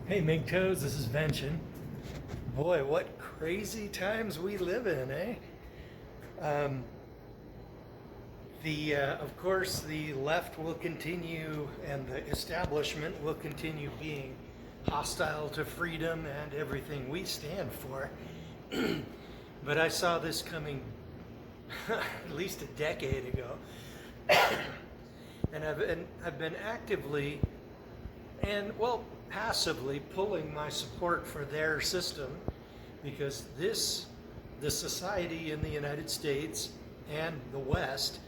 Hey MGTOWs, this is Vention. Boy, what crazy times we live in, eh? Of course, the left will continue and the establishment will continue being hostile to freedom and everything we stand for. But I saw this coming at least a decade ago. And I've been actively and, well, passively pulling my support for their system, because the society in the United States and the West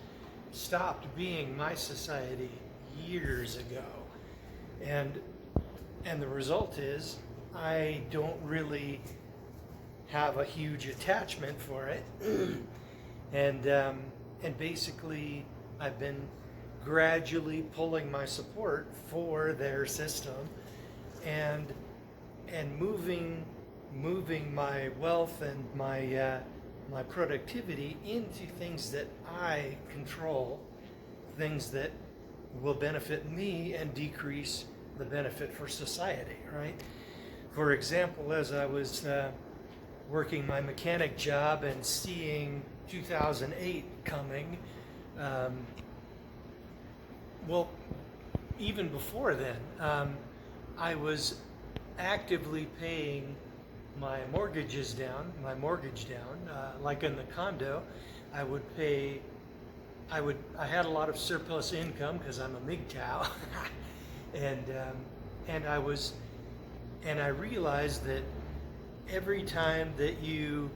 stopped being my society years ago. And the result is I don't really have a huge attachment for it. And basically I've been gradually pulling my support for their system and moving my wealth and my productivity into things that I control, things that will benefit me and decrease the benefit for society, right? For example, as I was working my mechanic job and seeing 2008 coming, well, even before then, I was actively paying my mortgage down. Like in the condo, I had a lot of surplus income because I'm a MGTOW, and I realized that every time that you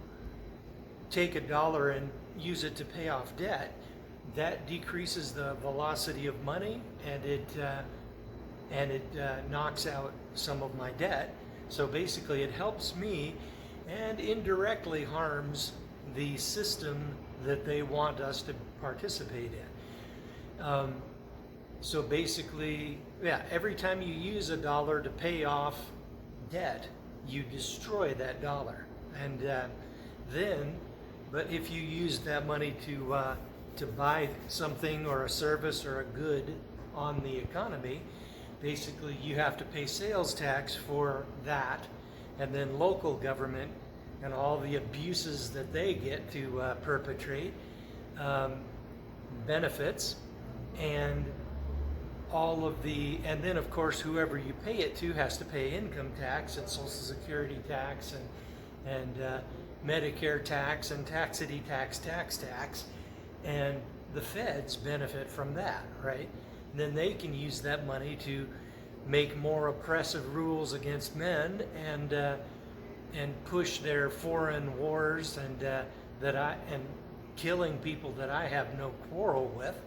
take $1 and use it to pay off debt, that decreases the velocity of money, and it knocks out some of my debt. So basically it helps me and indirectly harms the system that they want us to participate in. So basically, yeah, every time you use $1 to pay off debt, you destroy that dollar. And but if you use that money to buy something or a service or a good on the economy, basically you have to pay sales tax for that, and then local government and all the abuses that they get to perpetrate, benefits, and and then of course whoever you pay it to has to pay income tax and Social Security tax and Medicare tax and taxity tax, and the feds benefit from that, right? And then they can use that money to make more oppressive rules against men and push their foreign wars and killing people that I have no quarrel with.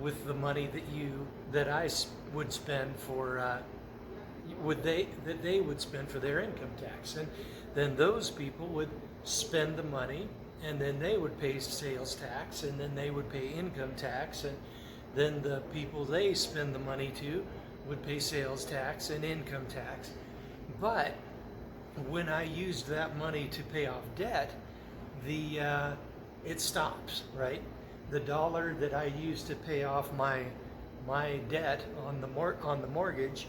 With the money that I would spend for that they would spend for their income tax, and then those people would spend the money, and then they would pay sales tax, and then they would pay income tax, and then the people they spend the money to would pay sales tax and income tax. But when I used that money to pay off debt, it stops, right? The dollar that I used to pay off my debt on the mortgage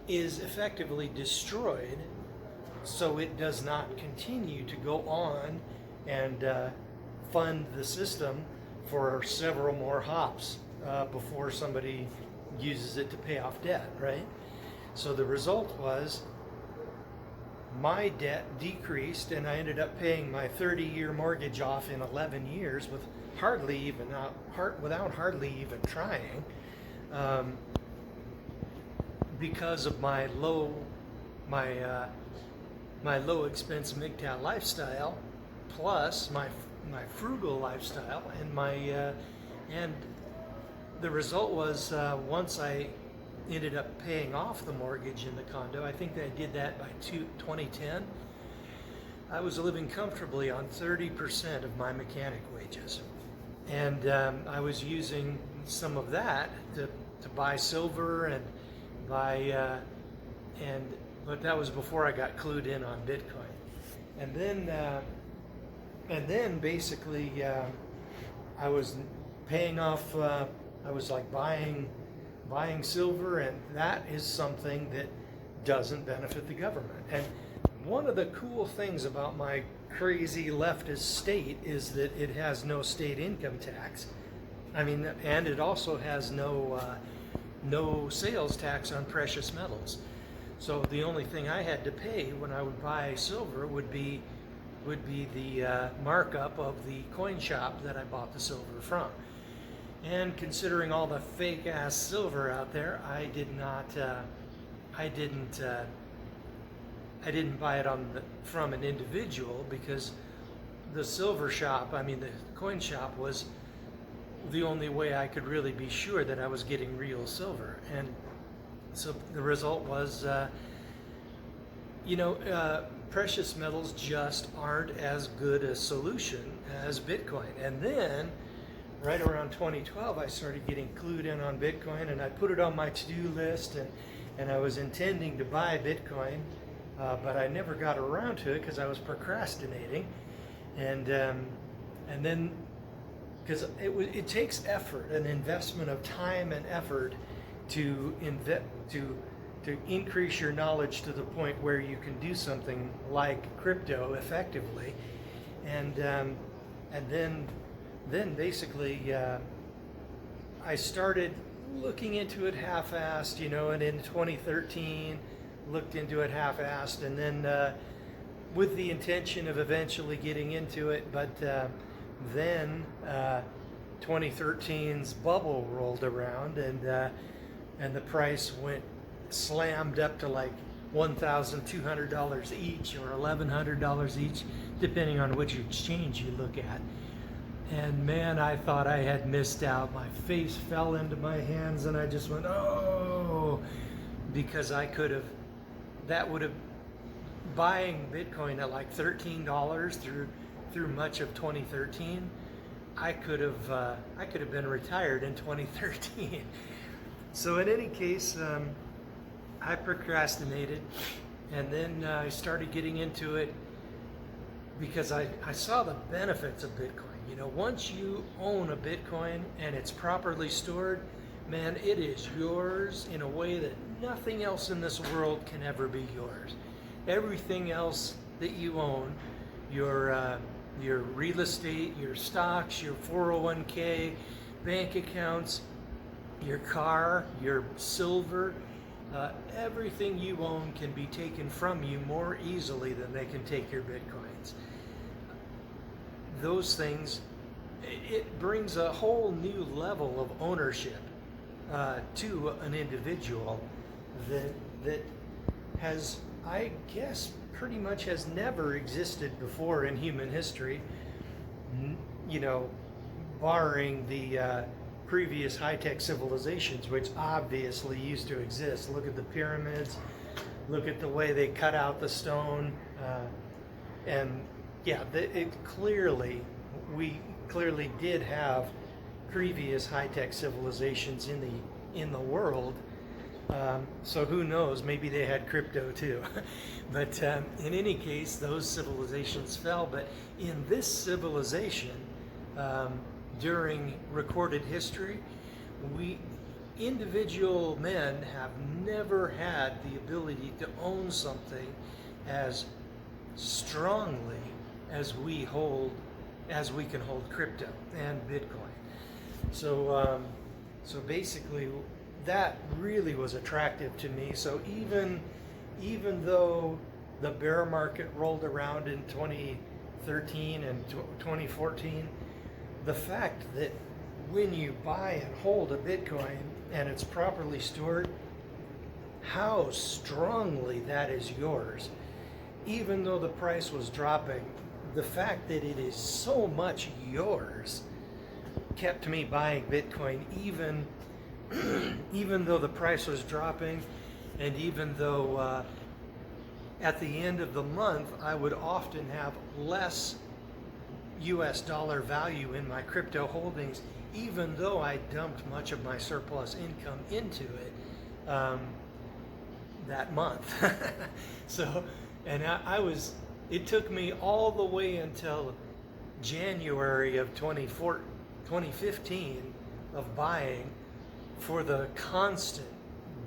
is effectively destroyed, so it does not continue to go on and fund the system for several more hops before somebody uses it to pay off debt, right? So the result was my debt decreased, and I ended up paying my 30-year mortgage off in 11 years with without hardly even trying, because of my low expense MGTOW lifestyle, plus my frugal lifestyle, and the result was, once I ended up paying off the mortgage in the condo, I think that I did that by 2010, I was living comfortably on 30% of my mechanic wages. And I was using some of that to buy silver and but that was before I got clued in on Bitcoin. And then basically I was paying off, I was like buying silver, and that is something that doesn't benefit the government. And one of the cool things about my crazy leftist state is that it has no state income tax. I mean, and it also has no sales tax on precious metals. So the only thing I had to pay when I would buy silver would be the markup of the coin shop that I bought the silver from. And considering all the fake ass silver out there, I didn't buy it from an individual, because the silver shop, the coin shop, was the only way I could really be sure that I was getting real silver. And so the result was, precious metals just aren't as good a solution as Bitcoin. And then, right around 2012, I started getting clued in on Bitcoin, and I put it on my to-do list, and I was intending to buy Bitcoin, but I never got around to it because I was procrastinating. And then, because it takes effort, an investment of time and effort to increase your knowledge to the point where you can do something like crypto effectively, and then basically I started looking into it half-assed, and in 2013 looked into it half-assed, and then with the intention of eventually getting into it, but then 2013's bubble rolled around, and the price slammed up to like $1,200 each or $1,100 each, depending on which exchange you look at. And man, I thought I had missed out. My face fell into my hands, and I just went, oh, because buying Bitcoin at like $13 through much of 2013, I could have been retired in 2013. So in any case, I procrastinated, and then I started getting into it because I saw the benefits of Bitcoin. Once you own a Bitcoin and it's properly stored, man, it is yours in a way that nothing else in this world can ever be yours. Everything else that you own, your real estate, your stocks, your 401k, bank accounts, your car, your silver, everything you own can be taken from you more easily than they can take your Bitcoins. Those things, it brings a whole new level of ownership to an individual that has, I guess, pretty much has never existed before in human history, barring the previous high-tech civilizations, which obviously used to exist. Look at the pyramids, look at the way they cut out the stone, and yeah, we clearly did have previous high-tech civilizations in the world. So who knows? Maybe they had crypto too. But in any case, those civilizations fell. But in this civilization, during recorded history, individual men have never had the ability to own something as strongly as we can hold crypto and Bitcoin. So basically, that really was attractive to me. So even though the bear market rolled around in 2013 and 2014, the fact that when you buy and hold a Bitcoin and it's properly stored, how strongly that is yours. Even though the price was dropping, the fact that it is so much yours kept me buying Bitcoin even even though the price was dropping, and even though at the end of the month I would often have less US dollar value in my crypto holdings, even though I dumped much of my surplus income into it that month. So, and it took me all the way until January of 2015 of buying for the constant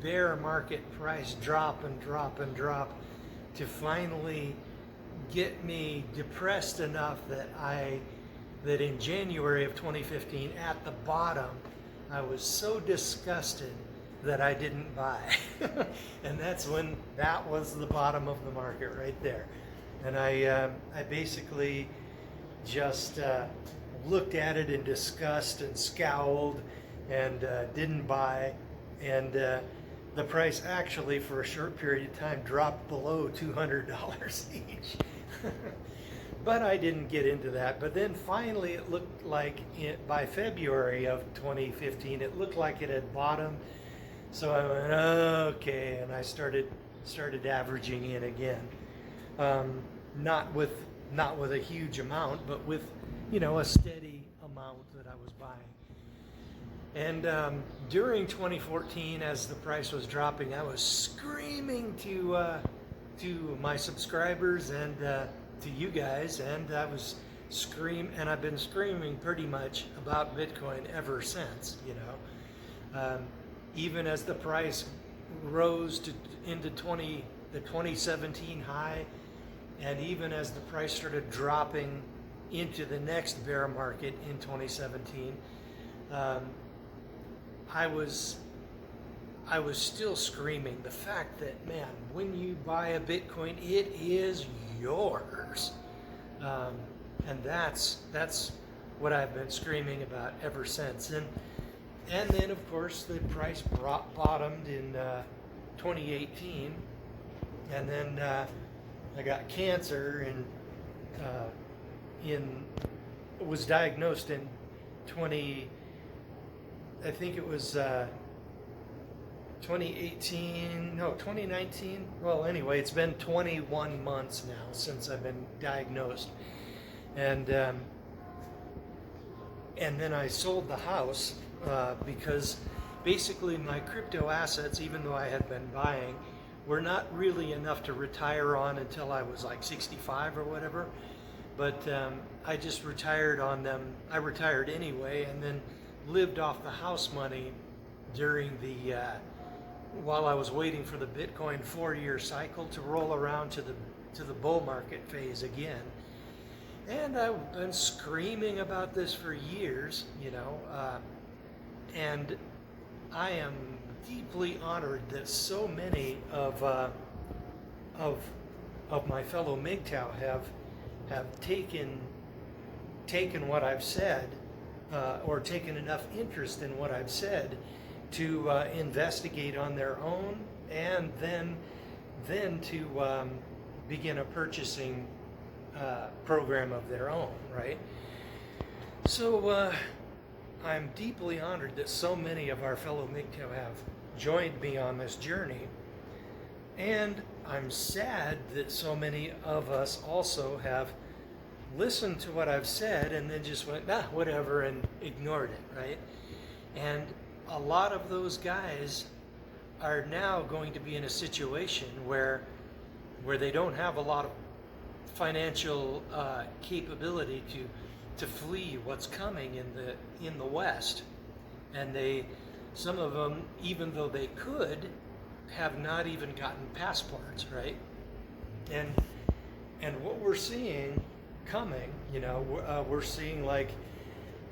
bear market price drop and drop and drop to finally get me depressed enough that in January of 2015 at the bottom I was so disgusted that I didn't buy. And that was the bottom of the market right there. And I basically just looked at it in disgust and scowled and didn't buy. And the price actually for a short period of time dropped below $200 each. But I didn't get into that. But then finally it looked like by February of 2015, it looked like it had bottomed. So I went, okay, and I started averaging in again. Not with a huge amount, but with, a steady amount that I was buying. And during 2014, as the price was dropping, I was screaming to my subscribers and to you guys, and I've been screaming pretty much about Bitcoin ever since. Even as the price rose into the 2017 high, and even as the price started dropping into the next bear market in 2017, I was still screaming the fact that, man, when you buy a Bitcoin, it is yours. And that's what I've been screaming about ever since. And then, of course, the price bottomed in 2018, and then I got cancer and was diagnosed in 2019. Well, anyway, it's been 21 months now since I've been diagnosed, and then I sold the house because basically my crypto assets, even though I had been buying, were not really enough to retire on until I was like 65 or whatever. But I just retired on them. I retired anyway, and then lived off the house money during while I was waiting for the Bitcoin 4-year cycle to roll around to the bull market phase again. And I've been screaming about this for years, and I am deeply honored that so many of my fellow MGTOW have taken what I've said, or taken enough interest in what I've said to investigate on their own, and then to begin a purchasing program of their own, right? So I'm deeply honored that so many of our fellow MGTOW have joined me on this journey, and I'm sad that so many of us also have listened to what I've said and then just went, whatever, and ignored it, right? And a lot of those guys are now going to be in a situation where they don't have a lot of financial capability to flee what's coming in the West, and some of them, even though they could, have not even gotten passports, right? And what we're seeing coming, we're seeing, like,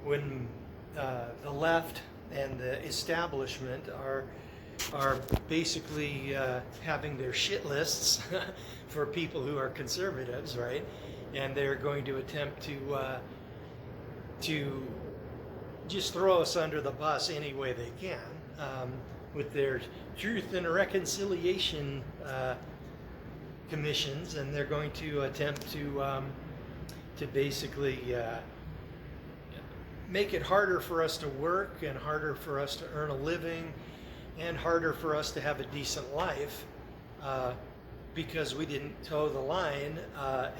when the left and the establishment are are basically having their shit lists for people who are conservatives, right? And they're going to attempt to just throw us under the bus any way they can with their truth and reconciliation commissions, and they're going to attempt to basically make it harder for us to work and harder for us to earn a living and harder for us to have a decent life because we didn't toe the line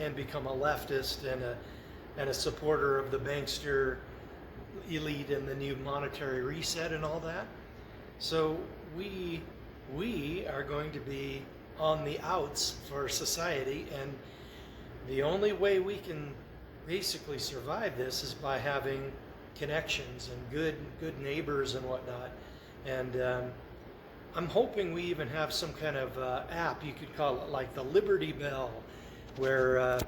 and become a leftist and a supporter of the bankster elite and the new monetary reset and all that. So we are going to be on the outs for society, and the only way we can basically survive this is by having connections and good neighbors and whatnot. And I'm hoping we even have some kind of app, you could call it like the Liberty Bell, where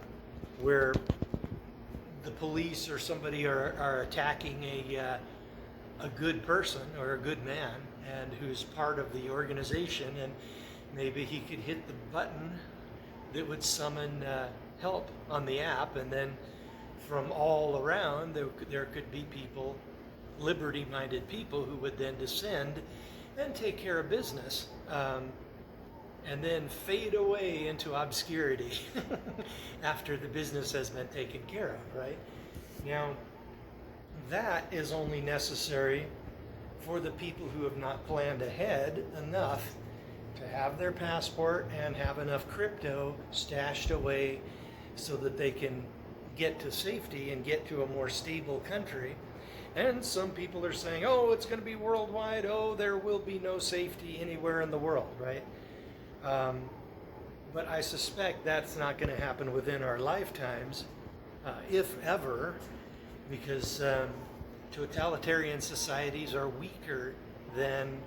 the police or somebody are attacking a good person or a good man and who's part of the organization, and maybe he could hit the button that would summon help on the app, and then from all around there could be people, liberty-minded people, who would then descend and take care of business and then fade away into obscurity after the business has been taken care of, right? Now, that is only necessary for the people who have not planned ahead enough to have their passport and have enough crypto stashed away so that they can get to safety and get to a more stable country. And some people are saying, oh, it's going to be worldwide. Oh, there will be no safety anywhere in the world, right? But I suspect that's not going to happen within our lifetimes, if ever, because totalitarian societies are weaker than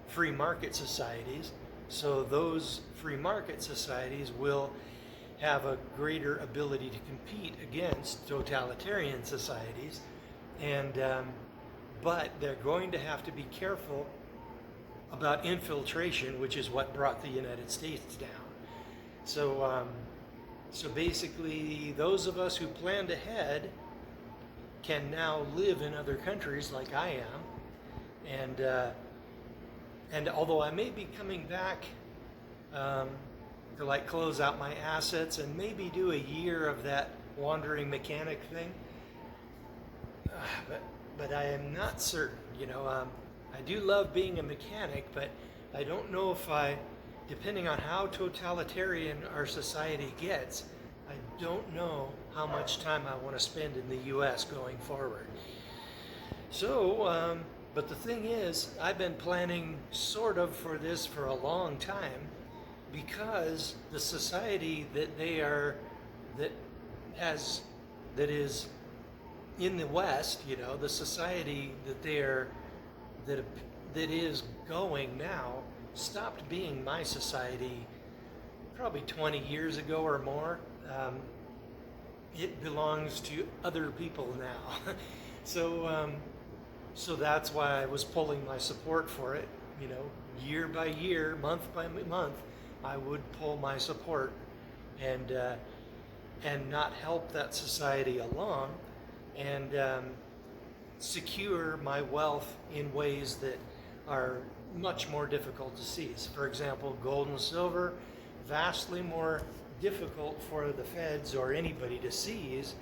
free market societies. So those free market societies will have a greater ability to compete against totalitarian societies. And but they're going to have to be careful about infiltration, which is what brought the United States down. So so basically, those of us who planned ahead can now live in other countries like I am, and although I may be coming back to like close out my assets and maybe do a year of that wandering mechanic thing. But I am not certain, you know. I do love being a mechanic, but I don't know if depending on how totalitarian our society gets, I don't know how much time I want to spend in the U.S. going forward. So, but the thing is, I've been planning sort of for this for a long time, because the society that is in the West, you know, the society that is going now stopped being my society probably 20 years ago or more. It belongs to other people now. So that's why I was pulling my support for it, you know, year by year, month by month, I would pull my support and not help that society along, and secure my wealth in ways that are much more difficult to seize. For example, gold and silver, vastly more difficult for the feds or anybody to seize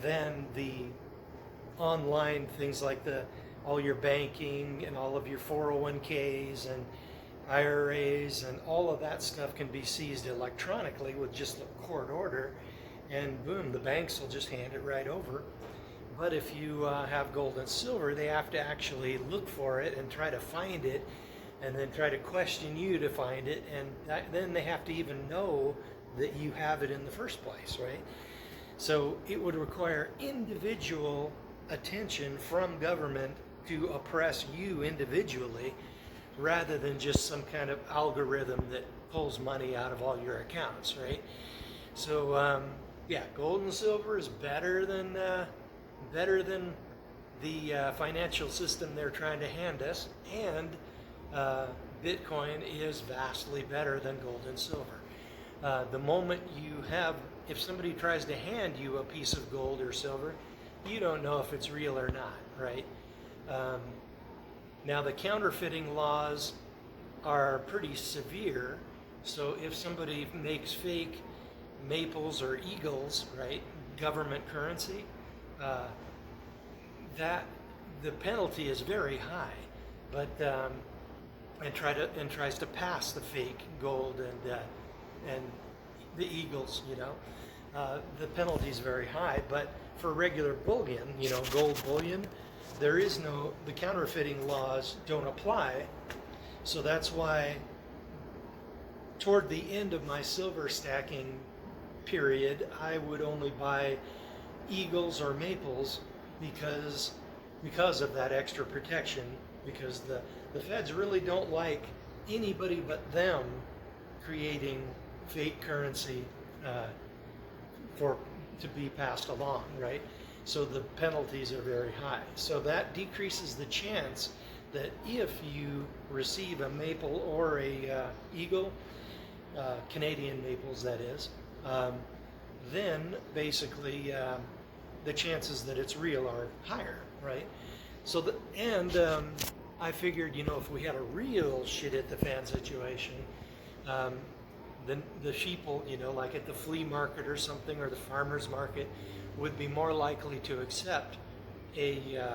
than the online things like all your banking and all of your 401ks and IRAs and all of that stuff can be seized electronically with just a court order, and boom, the banks will just hand it right over. But if you have gold and silver, they have to actually look for it and try to find it, and then try to question you to find it, and then they have to even know that you have it in the first place, right? So it would require individual attention from government to oppress you individually, rather than just some kind of algorithm that pulls money out of all your accounts, right? So yeah, gold and silver is better than the financial system they're trying to hand us, and Bitcoin is vastly better than gold and silver. The moment if somebody tries to hand you a piece of gold or silver, you don't know if it's real or not, right? Now the counterfeiting laws are pretty severe, so if somebody makes fake maples or eagles, right, government currency, that the penalty is very high, but and tries to pass the fake gold and the eagles, the penalty is very high. But for regular bullion, gold bullion, the counterfeiting laws don't apply. So that's why toward the end of my silver stacking period, I would only buy eagles or maples because of that extra protection, because the feds really don't like anybody but them creating fake currency to be passed along, right? So the penalties are very high. So that decreases the chance that if you receive a maple or a eagle, Canadian maples that is, then basically the chances that it's real are higher, right? So I figured, if we had a real shit at the fan situation, then the sheeple, like at the flea market or something, or the farmer's market, would be more likely to accept a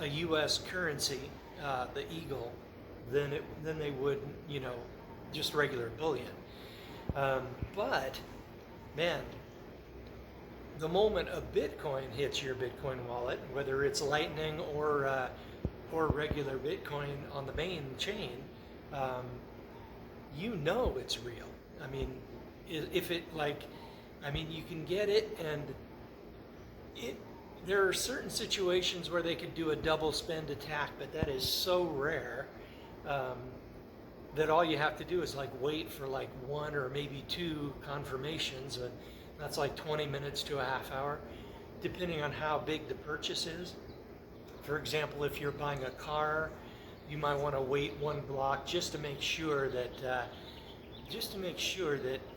U.S. currency, the eagle, than they would, just regular bullion. But man, the moment a Bitcoin hits your Bitcoin wallet, whether it's Lightning or regular Bitcoin on the main chain, it's real. I mean, you can get it, and there are certain situations where they could do a double spend attack, but that is so rare that all you have to do is wait for one or maybe two confirmations, and that's 20 minutes to a half hour, depending on how big the purchase is. For example, if you're buying a car, you might want to wait one block just to make sure that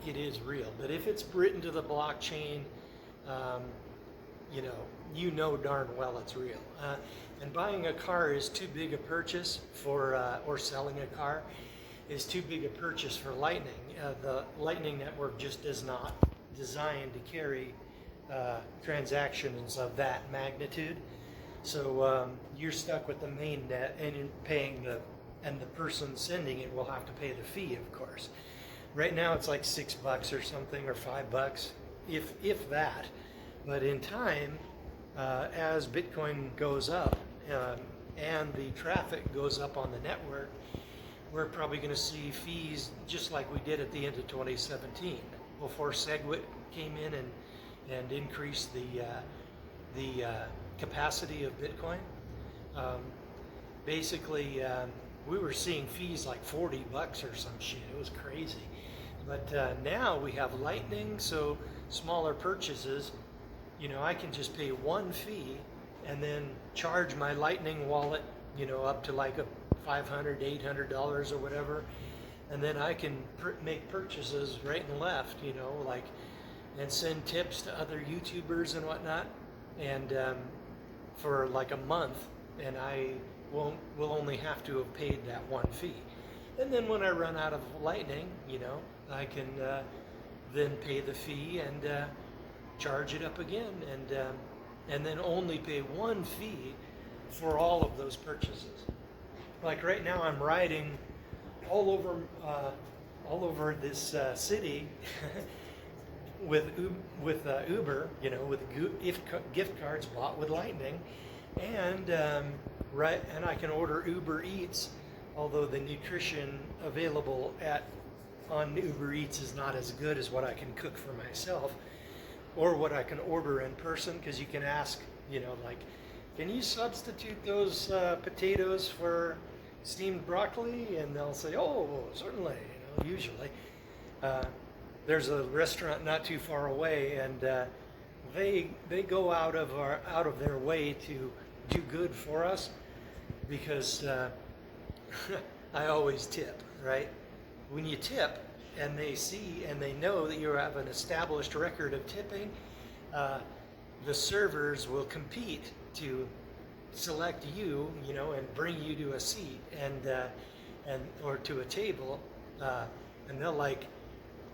it is real. But if it's written to the blockchain, darn well it's real. And buying a car is too big a purchase or selling a car is too big a purchase for Lightning. The Lightning network just is not designed to carry transactions of that magnitude. So you're stuck with the main net, and you're paying and the person sending it will have to pay the fee, of course. Right now it's $6 or something, or $5, if that. But in time, as Bitcoin goes up and the traffic goes up on the network, we're probably going to see fees just like we did at the end of 2017, before SegWit came in and increased the capacity of Bitcoin. We were seeing fees $40 or some shit. It was crazy. But now we have Lightning, so smaller purchases, I can just pay one fee and then charge my Lightning wallet, up to a $500, $800 or whatever, and then I can make purchases right and left, and send tips to other YouTubers and whatnot, and for a month, and I will only have to have paid that one fee. And then when I run out of Lightning, I can then pay the fee and charge it up again, and then only pay one fee for all of those purchases. Right now, I'm riding all over this city with Uber, with gift cards bought with Lightning, and I can order Uber Eats, although the nutrition available on Uber Eats is not as good as what I can cook for myself, or what I can order in person, because you can ask, can you substitute those potatoes for steamed broccoli? And they'll say, oh, certainly, usually. There's a restaurant not too far away, and they go out of their way to do good for us, because I always tip, right? When you tip and they see and they know that you have an established record of tipping, the servers will compete to select you, you know, and bring you to a seat and or to a table, and they'll like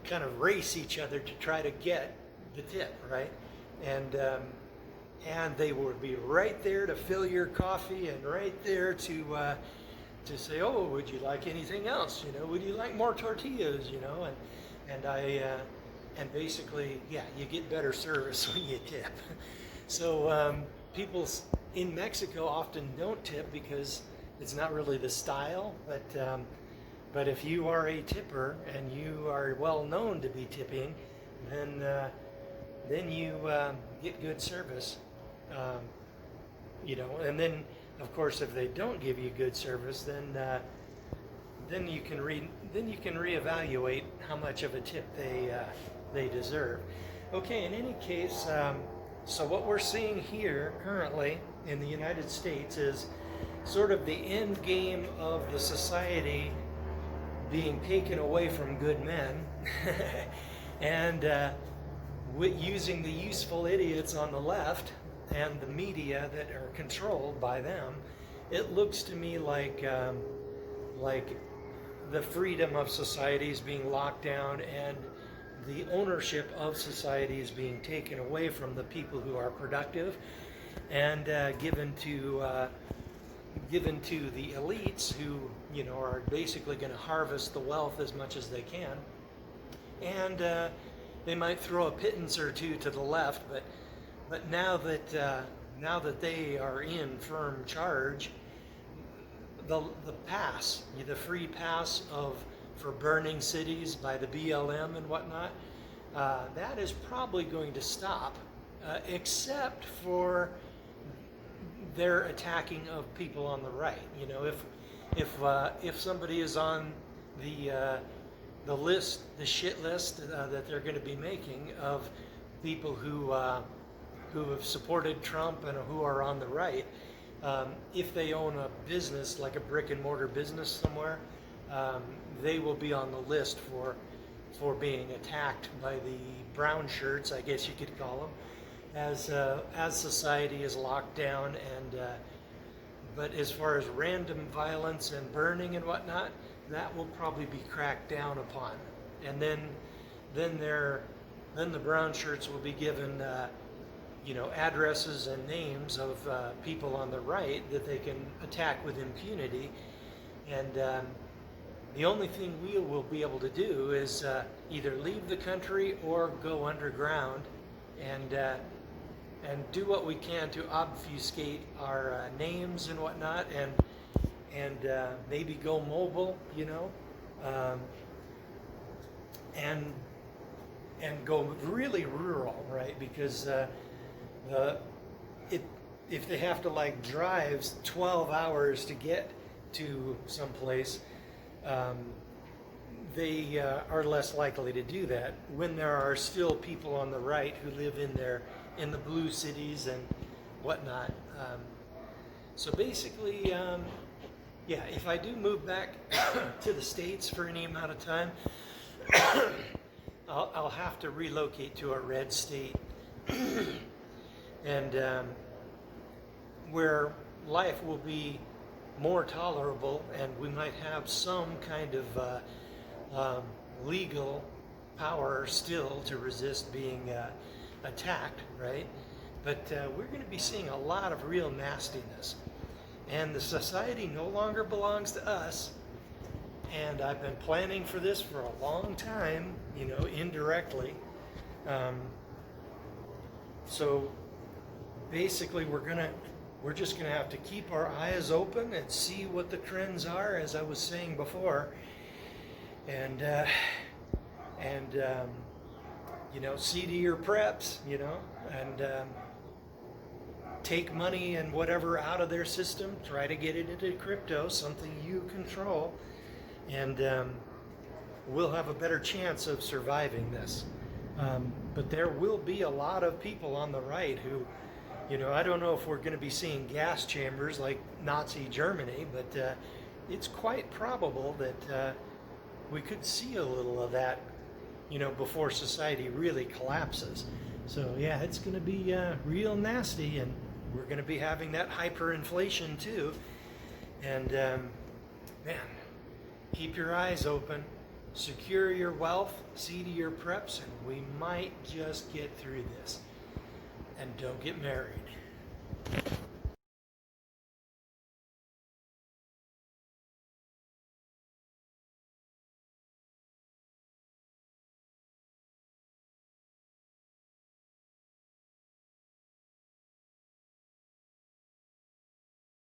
kind of race each other to try to get the tip, right? And they will be right there to fill your coffee and right there to say, oh, would you like anything else? You know, would you like more tortillas? You know, and basically, yeah, you get better service when you tip. So people in Mexico often don't tip because it's not really the style, but if you are a tipper and you are well known to be tipping, then you get good service, you know. And then, of course, if they don't give you good service, then you can reevaluate how much of a tip they deserve. Okay. In any case, so what we're seeing here currently in the United States is sort of the end game of the society being taken away from good men and using the useful idiots on the left and the media that are controlled by them. It looks to me like the freedom of society is being locked down and the ownership of society is being taken away from the people who are productive and given to the elites who, you know, are basically going to harvest the wealth as much as they can. And they might throw a pittance or two to the left, but now that they are in firm charge, the free pass for burning cities by the BLM and whatnot, that is probably going to stop, except for their attacking of people on the right. You know, if somebody is on the list, the shit list that they're going to be making of people who have supported Trump and who are on the right, if they own a business like a brick and mortar business somewhere, they will be on the list for being attacked by the brown shirts, I guess you could call them, as society is locked down. But as far as random violence and burning and whatnot, that will probably be cracked down upon. And then the brown shirts will be given you know, addresses and names of people on the right that they can attack with impunity. And the only thing we will be able to do is either leave the country or go underground and do what we can to obfuscate our names and whatnot, and maybe go mobile, you know, and go really rural, right? Because if they have to like drive 12 hours to get to someplace, they are less likely to do that when there are still people on the right who live in the blue cities and whatnot. So basically, yeah, if I do move back to the States for any amount of time, I'll have to relocate to a red state, and where life will be more tolerable, and we might have some kind of legal power still to resist being attacked, right? But we're going to be seeing a lot of real nastiness, and the society no longer belongs to us. And I've been planning for this for a long time, you know, indirectly. So basically, we're just gonna have to keep our eyes open and see what the trends are, as I was saying before, and you know, see to your preps, you know, and take money and whatever out of their system, try to get it into crypto, something you control, and we'll have a better chance of surviving this. But there will be a lot of people on the right who, you know, I don't know if we're going to be seeing gas chambers like Nazi Germany, but it's quite probable that we could see a little of that, before society really collapses. So yeah, it's going to be real nasty, and we're going to be having that hyperinflation too. And man, keep your eyes open, secure your wealth, see to your preps, and we might just get through this. And don't get married.